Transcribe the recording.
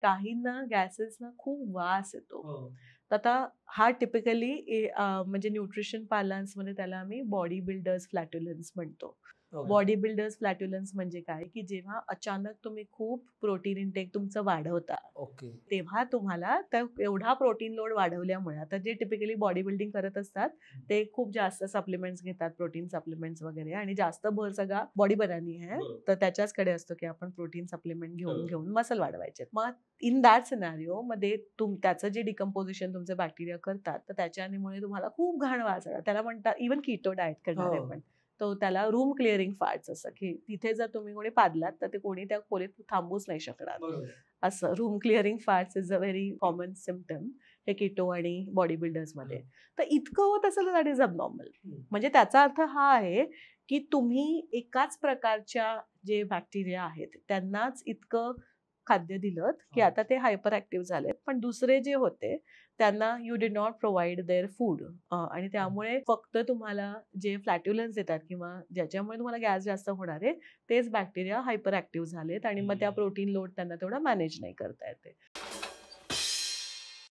काहींना गॅसेसना खूप वास येतो. तर आता हा टिपिकली म्हणजे न्यूट्रिशन पार्लन्समध्ये त्याला आम्ही बॉडी बिल्डर्स फ्लॅट्युलन्स म्हणतो. बॉडी बिल्डर्स फ्लॅट्युलन्स म्हणजे काय, की जेव्हा अचानक तुम्ही खूप प्रोटीन इंटेक तुमचं वाढवता, तेव्हा तुम्हाला एवढा प्रोटीन लोड वाढवल्यामुळे, आता जे टिपिकली बॉडी बिल्डिंग करत असतात ते खूप जास्त सप्लिमेंट्स घेतात, प्रोटीन सप्लिमेंट्स वगैरे, आणि जास्त भर सगळा बॉडी बनानी आहे तर त्याच्याचकडे असतो की आपण प्रोटीन सप्लिमेंट घेऊन मसल वाढवायचे. मग इन दॅट सिनारिओ मध्ये त्याचं जे डिकम्पोजिशन तुमचे बॅक्टेरिया करतात, तर त्याच्यामुळे तुम्हाला खूप घाण वास येणार. त्याला म्हणतात इव्हन कीटो डाएट करणारे पण, तो त्याला रूम क्लिअरिंग फार्ट्स असं, की तिथे जर तुम्ही कोणी पादलात तर ते कोणी त्या खोलीत थांबूच नाही शकणार. असं room clearing fats is a very common symptom हे कीटो आणि बॉडी बिल्डर्स मध्ये. तर इतकं होत असेल दॅट इज अबनॉर्मल. म्हणजे त्याचा अर्थ हा आहे की तुम्ही एकाच प्रकारच्या जे बॅक्टेरिया आहेत त्यांनाच इतकं खाद्य दिलं की आता ते हायपर ऍक्टिव्ह झालेत, पण दुसरे जे होते त्यांना you did not provide their food, आणि त्यामुळे फक्त तुम्हाला जे फ्लॅट्युलन्स येतात किंवा ज्याच्यामुळे तुम्हाला गॅस जास्त होणार आहे तेच बॅक्टेरिया हायपर ऍक्टिव्ह झालेत, आणि मग त्या प्रोटीन लोड त्यांना तेवढा मॅनेज नाही करता येते.